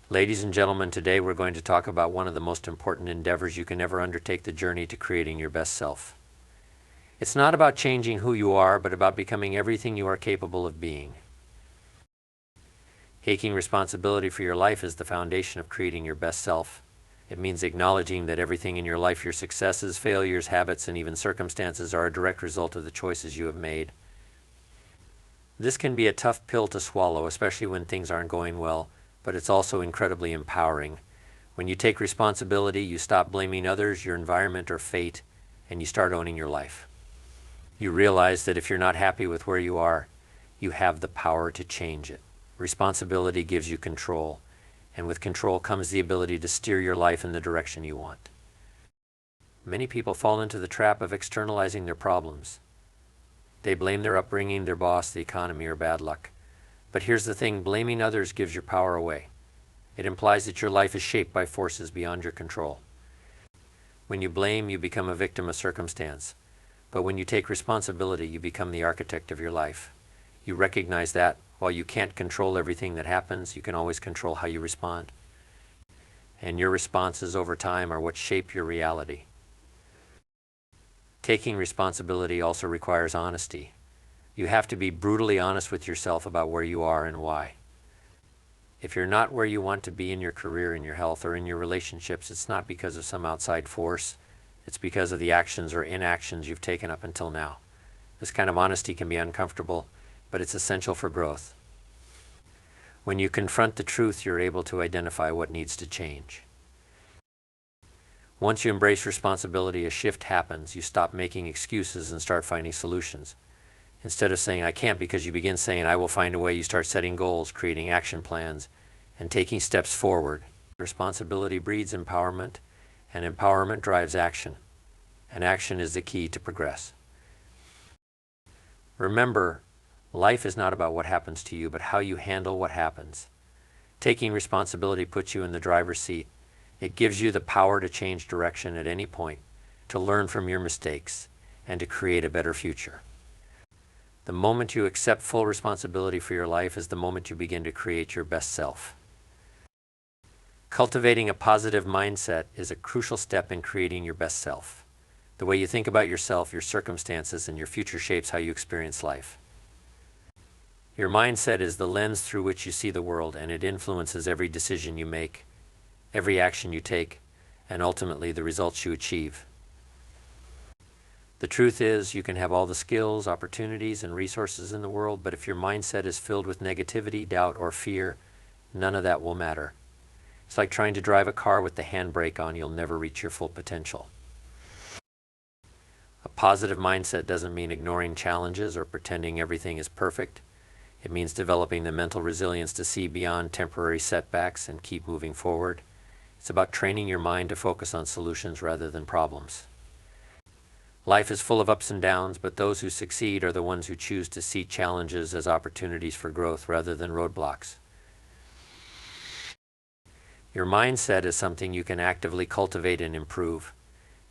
Ladies and gentlemen, today we're going to talk about one of the most important endeavors you can ever undertake, the journey to creating your best self. It's not about changing who you are, but about becoming everything you are capable of being. Taking responsibility for your life is the foundation of creating your best self. It means acknowledging that everything in your life, your successes, failures, habits, and even circumstances, are a direct result of the choices you have made. This can be a tough pill to swallow, especially when things aren't going well, but it's also incredibly empowering. When you take responsibility, you stop blaming others, your environment, or fate, and you start owning your life. You realize that if you're not happy with where you are, you have the power to change it. Responsibility gives you control, and with control comes the ability to steer your life in the direction you want. Many people fall into the trap of externalizing their problems. They blame their upbringing, their boss, the economy, or bad luck. But here's the thing, blaming others gives your power away. It implies that your life is shaped by forces beyond your control. When you blame, you become a victim of circumstance. But when you take responsibility, you become the architect of your life. You recognize that while you can't control everything that happens, you can always control how you respond. And your responses over time are what shape your reality. Taking responsibility also requires honesty. You have to be brutally honest with yourself about where you are and why. If you're not where you want to be in your career, in your health, or in your relationships, it's not because of some outside force. It's because of the actions or inactions you've taken up until now. This kind of honesty can be uncomfortable, but it's essential for growth. When you confront the truth, you're able to identify what needs to change. Once you embrace responsibility, a shift happens. You stop making excuses and start finding solutions. Instead of saying, I can't, because you begin saying, I will find a way, you start setting goals, creating action plans, and taking steps forward. Responsibility breeds empowerment, and empowerment drives action. And action is the key to progress. Remember, life is not about what happens to you, but how you handle what happens. Taking responsibility puts you in the driver's seat. It gives you the power to change direction at any point, to learn from your mistakes, and to create a better future. The moment you accept full responsibility for your life is the moment you begin to create your best self. Cultivating a positive mindset is a crucial step in creating your best self. The way you think about yourself, your circumstances, and your future shapes how you experience life. Your mindset is the lens through which you see the world, and it influences every decision you make, every action you take, and ultimately the results you achieve. The truth is, you can have all the skills, opportunities, and resources in the world, but if your mindset is filled with negativity, doubt, or fear, none of that will matter. It's like trying to drive a car with the handbrake on. You'll never reach your full potential. A positive mindset doesn't mean ignoring challenges or pretending everything is perfect. It means developing the mental resilience to see beyond temporary setbacks and keep moving forward. It's about training your mind to focus on solutions rather than problems. Life is full of ups and downs, but those who succeed are the ones who choose to see challenges as opportunities for growth rather than roadblocks. Your mindset is something you can actively cultivate and improve.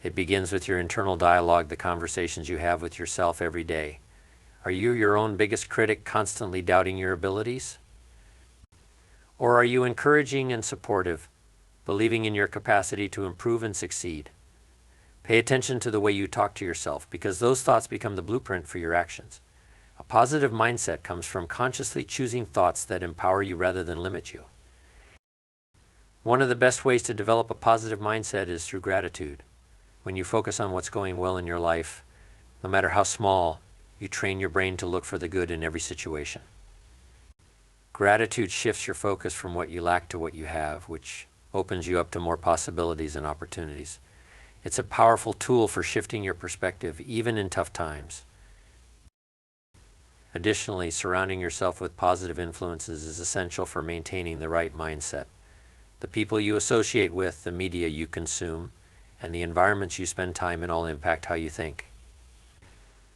It begins with your internal dialogue, the conversations you have with yourself every day. Are you your own biggest critic, constantly doubting your abilities? Or are you encouraging and supportive, believing in your capacity to improve and succeed? Pay attention to the way you talk to yourself, because those thoughts become the blueprint for your actions. A positive mindset comes from consciously choosing thoughts that empower you rather than limit you. One of the best ways to develop a positive mindset is through gratitude. When you focus on what's going well in your life, no matter how small, you train your brain to look for the good in every situation. Gratitude shifts your focus from what you lack to what you have, which opens you up to more possibilities and opportunities. It's a powerful tool for shifting your perspective, even in tough times. Additionally, surrounding yourself with positive influences is essential for maintaining the right mindset. The people you associate with, the media you consume, and the environments you spend time in all impact how you think.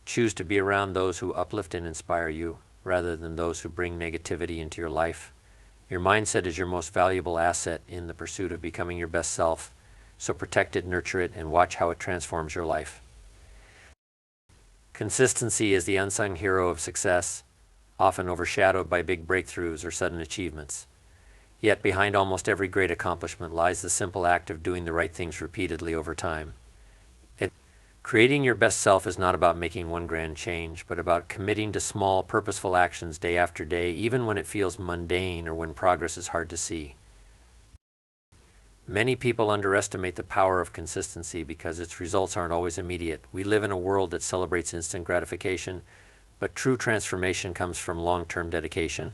Choose to be around those who uplift and inspire you, rather than those who bring negativity into your life. Your mindset is your most valuable asset in the pursuit of becoming your best self. So protect it, nurture it, and watch how it transforms your life. Consistency is the unsung hero of success, often overshadowed by big breakthroughs or sudden achievements. Yet behind almost every great accomplishment lies the simple act of doing the right things repeatedly over time. Creating your best self is not about making one grand change, but about committing to small, purposeful actions day after day, even when it feels mundane or when progress is hard to see. Many people underestimate the power of consistency because its results aren't always immediate. We live in a world that celebrates instant gratification, but true transformation comes from long-term dedication.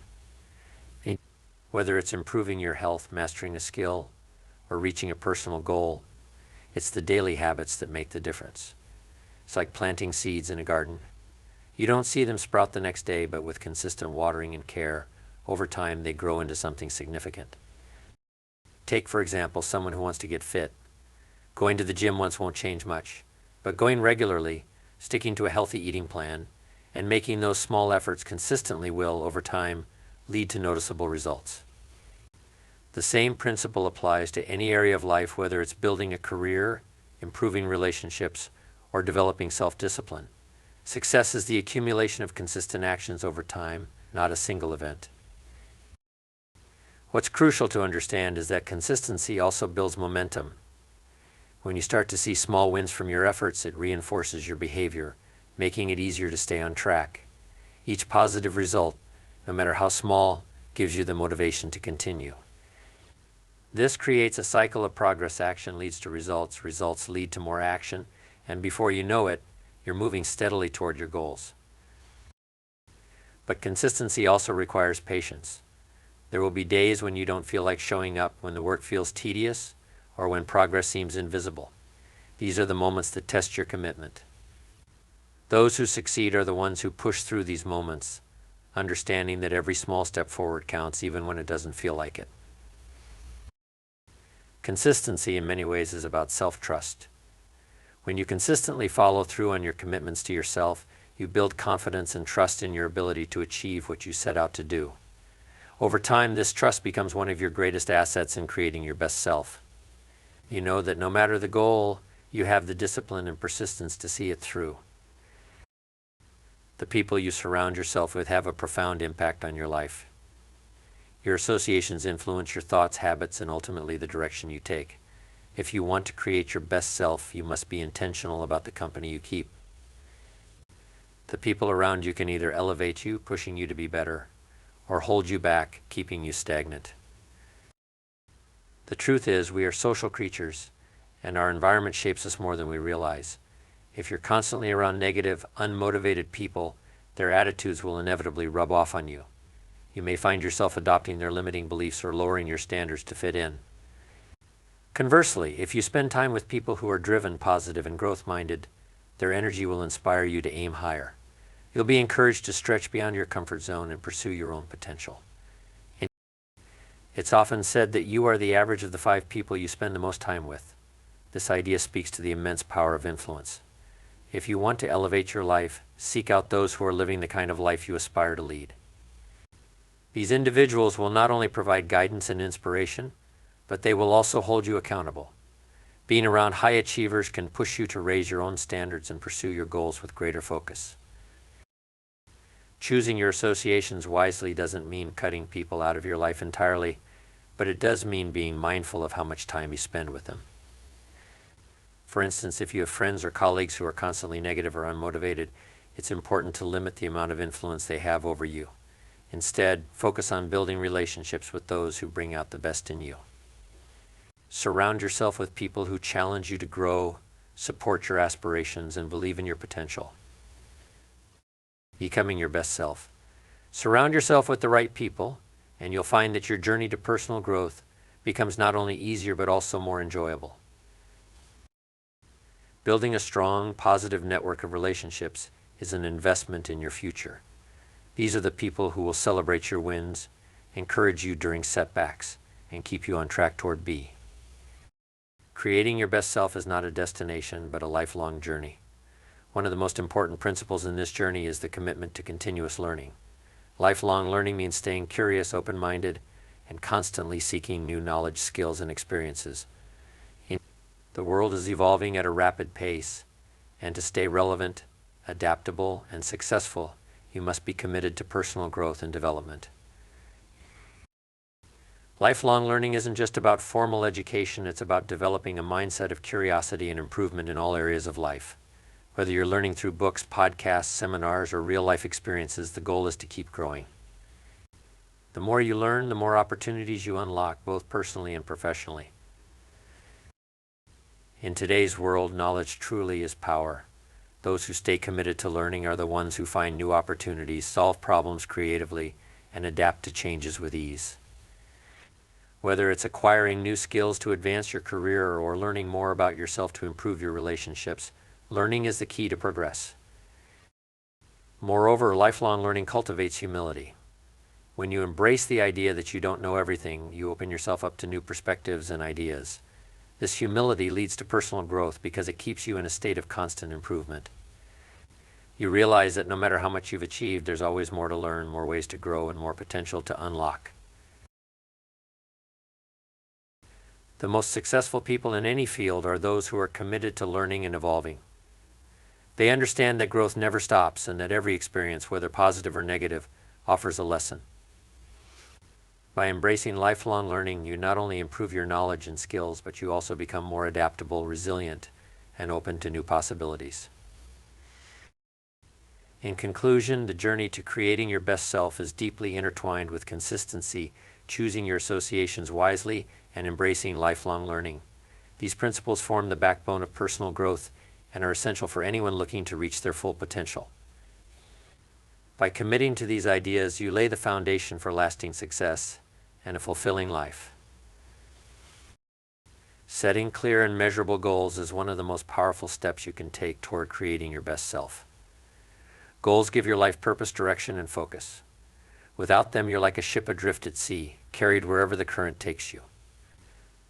Whether it's improving your health, mastering a skill, or reaching a personal goal, it's the daily habits that make the difference. It's like planting seeds in a garden. You don't see them sprout the next day, but with consistent watering and care, over time they grow into something significant. Take, for example, someone who wants to get fit. Going to the gym once won't change much, but going regularly, sticking to a healthy eating plan, and making those small efforts consistently will, over time, lead to noticeable results. The same principle applies to any area of life, whether it's building a career, improving relationships, or developing self-discipline. Success is the accumulation of consistent actions over time, not a single event. What's crucial to understand is that consistency also builds momentum. When you start to see small wins from your efforts, it reinforces your behavior, making it easier to stay on track. Each positive result, no matter how small, gives you the motivation to continue. This creates a cycle of progress. Action leads to results, results lead to more action, and before you know it, you're moving steadily toward your goals. But consistency also requires patience. There will be days when you don't feel like showing up, when the work feels tedious, or when progress seems invisible. These are the moments that test your commitment. Those who succeed are the ones who push through these moments, understanding that every small step forward counts, even when it doesn't feel like it. Consistency in many ways is about self-trust. When you consistently follow through on your commitments to yourself, you build confidence and trust in your ability to achieve what you set out to do. Over time, this trust becomes one of your greatest assets in creating your best self. You know that no matter the goal, you have the discipline and persistence to see it through. The people you surround yourself with have a profound impact on your life. Your associations influence your thoughts, habits, and ultimately the direction you take. If you want to create your best self, you must be intentional about the company you keep. The people around you can either elevate you, pushing you to be better, or hold you back, keeping you stagnant. The truth is, we are social creatures, and our environment shapes us more than we realize. If you're constantly around negative, unmotivated people, their attitudes will inevitably rub off on you. You may find yourself adopting their limiting beliefs or lowering your standards to fit in. Conversely, if you spend time with people who are driven, positive, and growth-minded, their energy will inspire you to aim higher. You'll be encouraged to stretch beyond your comfort zone and pursue your own potential. It's often said that you are the average of the 5 people you spend the most time with. This idea speaks to the immense power of influence. If you want to elevate your life, seek out those who are living the kind of life you aspire to lead. These individuals will not only provide guidance and inspiration, but they will also hold you accountable. Being around high achievers can push you to raise your own standards and pursue your goals with greater focus. Choosing your associations wisely doesn't mean cutting people out of your life entirely, but it does mean being mindful of how much time you spend with them. For instance, if you have friends or colleagues who are constantly negative or unmotivated, it's important to limit the amount of influence they have over you. Instead, focus on building relationships with those who bring out the best in you. Surround yourself with people who challenge you to grow, support your aspirations, and believe in your potential. Becoming your best self. Surround yourself with the right people, and you'll find that your journey to personal growth becomes not only easier but also more enjoyable. Building a strong, positive network of relationships is an investment in your future. These are the people who will celebrate your wins, encourage you during setbacks, and keep you on track toward B. Creating your best self is not a destination, but a lifelong journey. One of the most important principles in this journey is the commitment to continuous learning. Lifelong learning means staying curious, open-minded, and constantly seeking new knowledge, skills, and experiences. The world is evolving at a rapid pace, and to stay relevant, adaptable, and successful, you must be committed to personal growth and development. Lifelong learning isn't just about formal education, it's about developing a mindset of curiosity and improvement in all areas of life. Whether you're learning through books, podcasts, seminars, or real-life experiences, the goal is to keep growing. The more you learn, the more opportunities you unlock, both personally and professionally. In today's world, knowledge truly is power. Those who stay committed to learning are the ones who find new opportunities, solve problems creatively, and adapt to changes with ease. Whether it's acquiring new skills to advance your career or learning more about yourself to improve your relationships, learning is the key to progress. Moreover, lifelong learning cultivates humility. When you embrace the idea that you don't know everything, you open yourself up to new perspectives and ideas. This humility leads to personal growth because it keeps you in a state of constant improvement. You realize that no matter how much you've achieved, there's always more to learn, more ways to grow, and more potential to unlock. The most successful people in any field are those who are committed to learning and evolving. They understand that growth never stops and that every experience, whether positive or negative, offers a lesson. By embracing lifelong learning, you not only improve your knowledge and skills, but you also become more adaptable, resilient, and open to new possibilities. In conclusion, the journey to creating your best self is deeply intertwined with consistency, choosing your associations wisely, and embracing lifelong learning. These principles form the backbone of personal growth and are essential for anyone looking to reach their full potential. By committing to these ideas, you lay the foundation for lasting success and a fulfilling life. Setting clear and measurable goals is one of the most powerful steps you can take toward creating your best self. Goals give your life purpose, direction, and focus. Without them, you're like a ship adrift at sea, carried wherever the current takes you.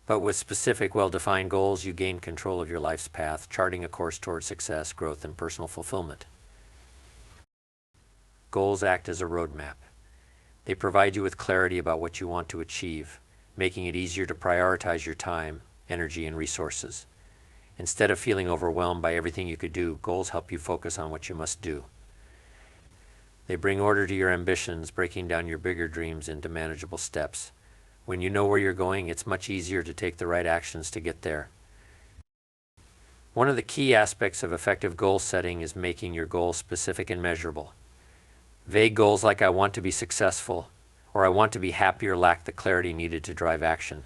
But with specific, well-defined goals, you gain control of your life's path, charting a course toward success, growth, and personal fulfillment. Goals act as a roadmap. They provide you with clarity about what you want to achieve, making it easier to prioritize your time, energy, and resources. Instead of feeling overwhelmed by everything you could do, goals help you focus on what you must do. They bring order to your ambitions, breaking down your bigger dreams into manageable steps. When you know where you're going, it's much easier to take the right actions to get there. One of the key aspects of effective goal setting is making your goals specific and measurable. Vague goals like "I want to be successful" or "I want to be happier" lack the clarity needed to drive action.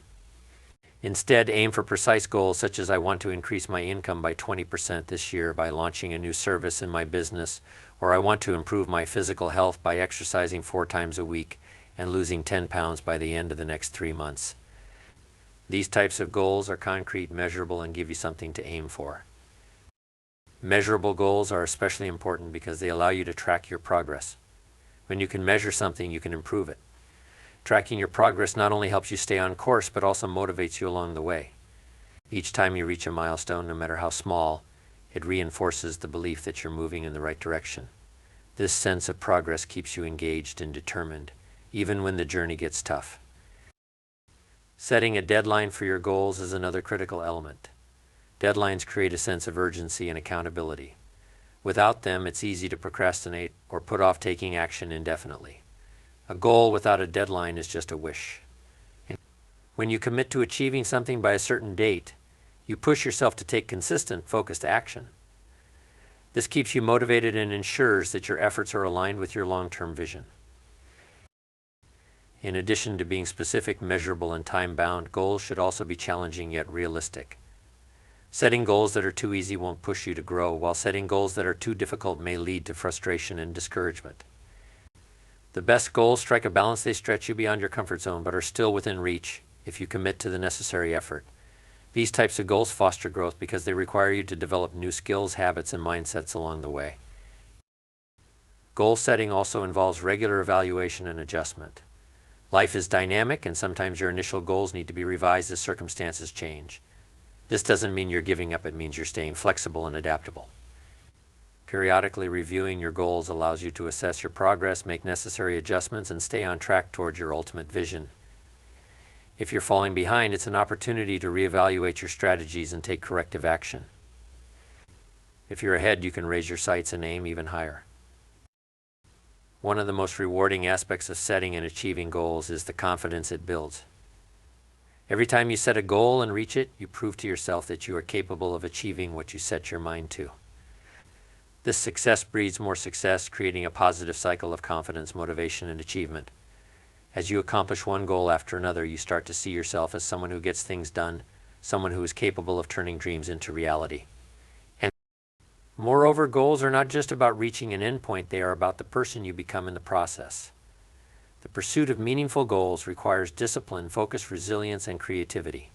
Instead, aim for precise goals such as "I want to increase my income by 20% this year by launching a new service in my business," or "I want to improve my physical health by exercising 4 times a week and losing 10 pounds by the end of the next 3 months. These types of goals are concrete, measurable, and give you something to aim for. Measurable goals are especially important because they allow you to track your progress. When you can measure something, you can improve it. Tracking your progress not only helps you stay on course, but also motivates you along the way. Each time you reach a milestone, no matter how small, it reinforces the belief that you're moving in the right direction. This sense of progress keeps you engaged and determined, even when the journey gets tough. Setting a deadline for your goals is another critical element. Deadlines create a sense of urgency and accountability. Without them, it's easy to procrastinate or put off taking action indefinitely. A goal without a deadline is just a wish. When you commit to achieving something by a certain date, you push yourself to take consistent, focused action. This keeps you motivated and ensures that your efforts are aligned with your long-term vision. In addition to being specific, measurable, and time-bound, goals should also be challenging yet realistic. Setting goals that are too easy won't push you to grow, while setting goals that are too difficult may lead to frustration and discouragement. The best goals strike a balance. They stretch you beyond your comfort zone, but are still within reach if you commit to the necessary effort. These types of goals foster growth because they require you to develop new skills, habits, and mindsets along the way. Goal setting also involves regular evaluation and adjustment. Life is dynamic, and sometimes your initial goals need to be revised as circumstances change. This doesn't mean you're giving up, it means you're staying flexible and adaptable. Periodically reviewing your goals allows you to assess your progress, make necessary adjustments, and stay on track towards your ultimate vision. If you're falling behind, it's an opportunity to reevaluate your strategies and take corrective action. If you're ahead, you can raise your sights and aim even higher. One of the most rewarding aspects of setting and achieving goals is the confidence it builds. Every time you set a goal and reach it, you prove to yourself that you are capable of achieving what you set your mind to. This success breeds more success, creating a positive cycle of confidence, motivation, and achievement. As you accomplish one goal after another, you start to see yourself as someone who gets things done, someone who is capable of turning dreams into reality. And moreover, goals are not just about reaching an endpoint, they are about the person you become in the process. The pursuit of meaningful goals requires discipline, focus, resilience, and creativity.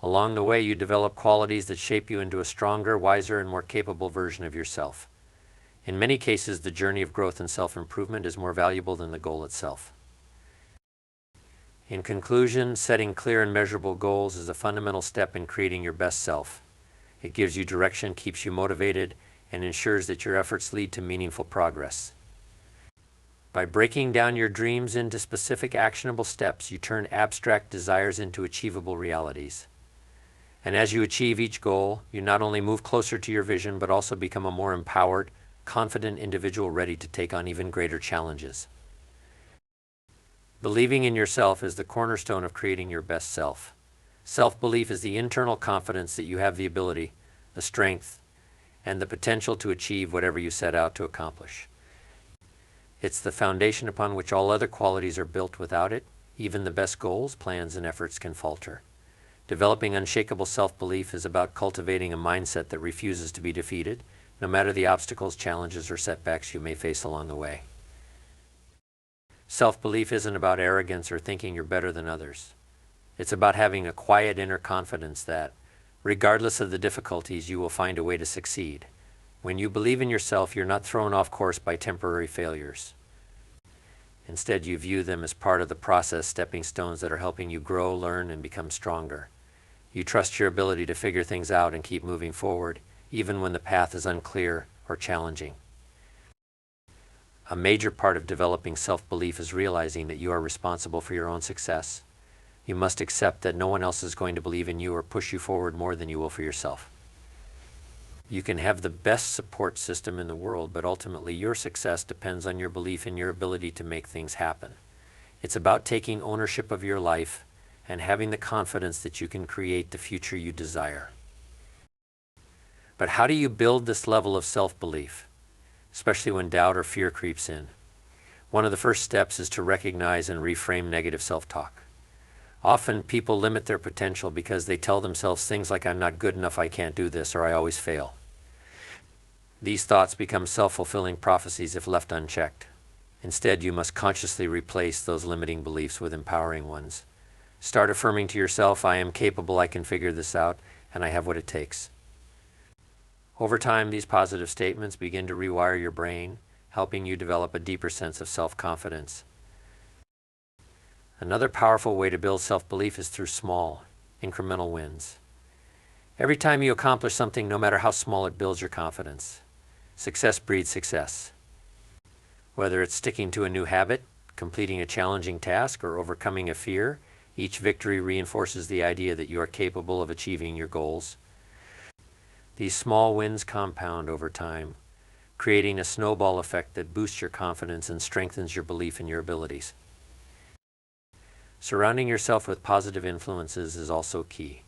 Along the way, you develop qualities that shape you into a stronger, wiser, and more capable version of yourself. In many cases, the journey of growth and self-improvement is more valuable than the goal itself. In conclusion, setting clear and measurable goals is a fundamental step in creating your best self. It gives you direction, keeps you motivated, and ensures that your efforts lead to meaningful progress. By breaking down your dreams into specific actionable steps, you turn abstract desires into achievable realities. And as you achieve each goal, you not only move closer to your vision, but also become a more empowered, confident individual ready to take on even greater challenges. Believing in yourself is the cornerstone of creating your best self. Self-belief is the internal confidence that you have the ability, the strength, and the potential to achieve whatever you set out to accomplish. It's the foundation upon which all other qualities are built. Without it, even the best goals, plans, and efforts can falter. Developing unshakable self-belief is about cultivating a mindset that refuses to be defeated, no matter the obstacles, challenges, or setbacks you may face along the way. Self-belief isn't about arrogance or thinking you're better than others. It's about having a quiet inner confidence that, regardless of the difficulties, you will find a way to succeed. When you believe in yourself, you're not thrown off course by temporary failures. Instead, you view them as part of the process, stepping stones that are helping you grow, learn, and become stronger. You trust your ability to figure things out and keep moving forward, even when the path is unclear or challenging. A major part of developing self-belief is realizing that you are responsible for your own success. You must accept that no one else is going to believe in you or push you forward more than you will for yourself. You can have the best support system in the world, but ultimately your success depends on your belief in your ability to make things happen. It's about taking ownership of your life and having the confidence that you can create the future you desire. But how do you build this level of self-belief, especially when doubt or fear creeps in? One of the first steps is to recognize and reframe negative self-talk. Often people limit their potential because they tell themselves things like, "I'm not good enough, I can't do this," or "I always fail." These thoughts become self-fulfilling prophecies if left unchecked. Instead, you must consciously replace those limiting beliefs with empowering ones. Start affirming to yourself, "I am capable, I can figure this out, and I have what it takes." Over time, these positive statements begin to rewire your brain, helping you develop a deeper sense of self-confidence. Another powerful way to build self-belief is through small, incremental wins. Every time you accomplish something, no matter how small, it builds your confidence. Success breeds success. Whether it's sticking to a new habit, completing a challenging task, or overcoming a fear, each victory reinforces the idea that you are capable of achieving your goals. These small wins compound over time, creating a snowball effect that boosts your confidence and strengthens your belief in your abilities. Surrounding yourself with positive influences is also key.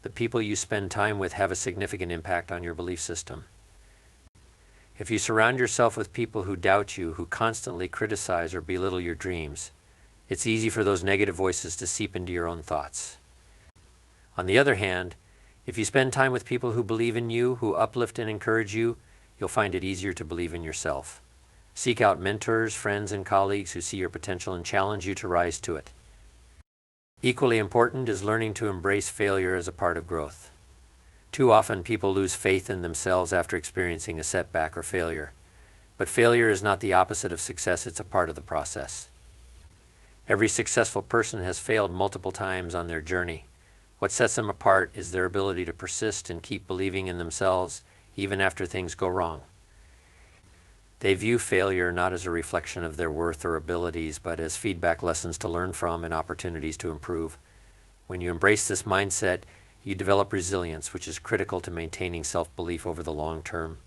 The people you spend time with have a significant impact on your belief system. If you surround yourself with people who doubt you, who constantly criticize or belittle your dreams, it's easy for those negative voices to seep into your own thoughts. On the other hand, if you spend time with people who believe in you, who uplift and encourage you, you'll find it easier to believe in yourself. Seek out mentors, friends, and colleagues who see your potential and challenge you to rise to it. Equally important is learning to embrace failure as a part of growth. Too often people lose faith in themselves after experiencing a setback or failure. But failure is not the opposite of success, it's a part of the process. Every successful person has failed multiple times on their journey. What sets them apart is their ability to persist and keep believing in themselves even after things go wrong. They view failure not as a reflection of their worth or abilities, but as feedback, lessons to learn from, and opportunities to improve. When you embrace this mindset, you develop resilience, which is critical to maintaining self-belief over the long term.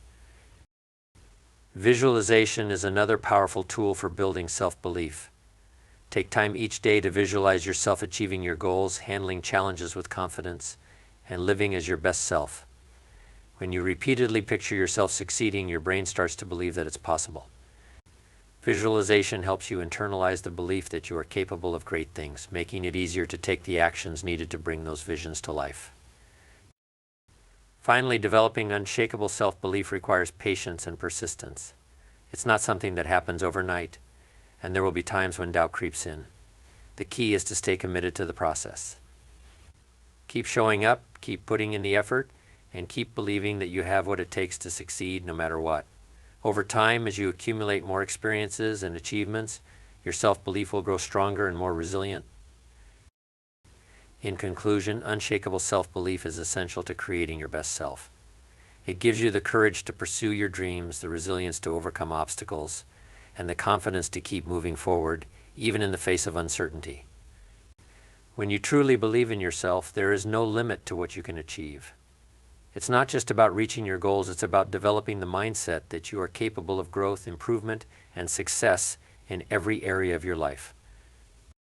Visualization is another powerful tool for building self-belief. Take time each day to visualize yourself achieving your goals, handling challenges with confidence, and living as your best self. When you repeatedly picture yourself succeeding, your brain starts to believe that it's possible. Visualization helps you internalize the belief that you are capable of great things, making it easier to take the actions needed to bring those visions to life. Finally, developing unshakable self-belief requires patience and persistence. It's not something that happens overnight, and there will be times when doubt creeps in. The key is to stay committed to the process. Keep showing up, keep putting in the effort, and keep believing that you have what it takes to succeed no matter what. Over time, as you accumulate more experiences and achievements, your self-belief will grow stronger and more resilient. In conclusion, unshakable self-belief is essential to creating your best self. It gives you the courage to pursue your dreams, the resilience to overcome obstacles, and the confidence to keep moving forward, even in the face of uncertainty. When you truly believe in yourself, there is no limit to what you can achieve. It's not just about reaching your goals, it's about developing the mindset that you are capable of growth, improvement, and success in every area of your life.